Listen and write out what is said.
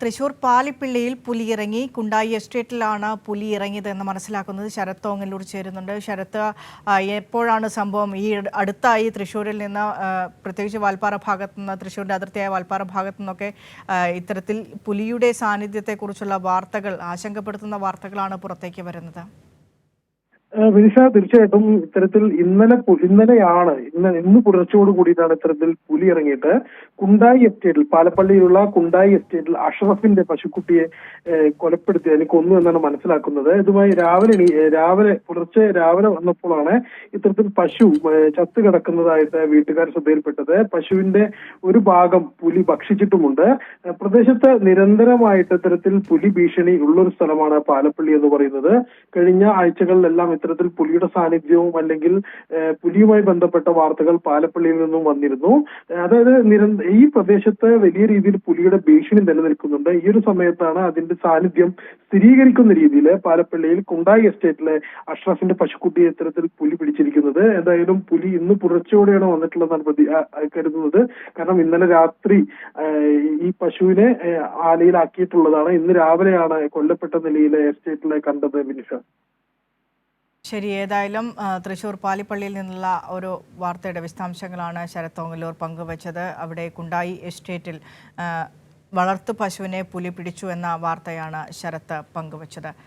തൃശൂർ പാലിപ്പിള്ളിയിൽ പുലിയിറങ്ങി. കുണ്ടായി എസ്റ്റേറ്റിലാണ് പുലി ഇറങ്ങിയതെന്ന് മനസ്സിലാക്കുന്നത്. ശരത് തോങ്ങല്ലൂർ ചേരുന്നുണ്ട്. ശരത്ത്, എപ്പോഴാണ് സംഭവം? ഈ അടുത്തായി തൃശ്ശൂരിൽ നിന്ന്, പ്രത്യേകിച്ച് വാൽപ്പാറ ഭാഗത്തു നിന്ന്, തൃശ്ശൂരിൻ്റെ അതിർത്തിയായ വാൽപ്പാറ ഭാഗത്തു നിന്നൊക്കെ ഇത്തരത്തിൽ പുലിയുടെ സാന്നിധ്യത്തെക്കുറിച്ചുള്ള വാർത്തകൾ, ആശങ്കപ്പെടുത്തുന്ന വാർത്തകളാണ് പുറത്തേക്ക് വരുന്നത്. വിനിഷ, തീർച്ചയായിട്ടും ഇത്തരത്തിൽ ഇന്ന് പുലർച്ചയോട് കൂടിയിട്ടാണ് ഇത്തരത്തിൽ പുലി ഇറങ്ങിയിട്ട് കുണ്ടായി എസ്റ്റേറ്റിൽ, പാലപ്പള്ളിയിലുള്ള കുണ്ടായി എസ്റ്റേറ്റിൽ അഷ്റഫിന്റെ പശുക്കുട്ടിയെ കൊലപ്പെടുത്തി, അതിന് കൊന്നു എന്നാണ് മനസ്സിലാക്കുന്നത്. ഇതുമായി പുലർച്ചെ രാവിലെ വന്നപ്പോഴാണ് ഇത്തരത്തിൽ പശു ചത്തു കിടക്കുന്നതായിട്ട് വീട്ടുകാർ ശ്രദ്ധയിൽപ്പെട്ടത്. പശുവിന്റെ ഒരു ഭാഗം പുലി ഭക്ഷിച്ചിട്ടുമുണ്ട്. പ്രദേശത്ത് നിരന്തരമായിട്ട് ഇത്തരത്തിൽ പുലി ഭീഷണി ഉള്ളൊരു സ്ഥലമാണ് പാലപ്പള്ളി എന്ന് പറയുന്നത്. കഴിഞ്ഞ ആഴ്ചകളിലെല്ലാം ഇത്തരത്തിൽ പുലിയുടെ സാന്നിധ്യവും അല്ലെങ്കിൽ പുലിയുമായി ബന്ധപ്പെട്ട വാർത്തകൾ പാലപ്പള്ളിയിൽ നിന്നും വന്നിരുന്നു. അതായത് ഈ പ്രദേശത്ത് വലിയ രീതിയിൽ പുലിയുടെ ഭീഷണി നിലനിൽക്കുന്നുണ്ട്. ഈ ഒരു സമയത്താണ് അതിന്റെ സാന്നിധ്യം സ്ഥിരീകരിക്കുന്ന രീതിയിൽ പാലപ്പള്ളിയിൽ കുണ്ടായി എസ്റ്റേറ്റിലെ അഷ്റഫിന്റെ പശുക്കുട്ടിയെ ഇത്തരത്തിൽ പുലി പിടിച്ചിരിക്കുന്നത്. എന്തായാലും പുലി ഇന്ന് പുലർച്ചയോടെയാണ് വന്നിട്ടുള്ളതെന്നാണ് കരുതുന്നത്. കാരണം ഇന്നലെ രാത്രി ഈ പശുവിനെ ആലയിലാക്കിയിട്ടുള്ളതാണ്. ഇന്ന് രാവിലെയാണ് കൊല്ലപ്പെട്ട നിലയിൽ എസ്റ്റേറ്റിലെ കണ്ടത്. വിനിഷ, ശരി, ഏതായാലും തൃശ്ശൂർ പാലിപ്പള്ളിയിൽ നിന്നുള്ള ഒരു വാർത്തയുടെ വിശദാംശങ്ങളാണ് ശരത് തോങ്ങല്ലൂർ പങ്കുവച്ചത്. അവിടെ കുണ്ടായി എസ്റ്റേറ്റിൽ വളർത്തു പശുവിനെ പുലി പിടിച്ചു എന്ന വാർത്തയാണ് ശരത്ത് പങ്കുവച്ചത്.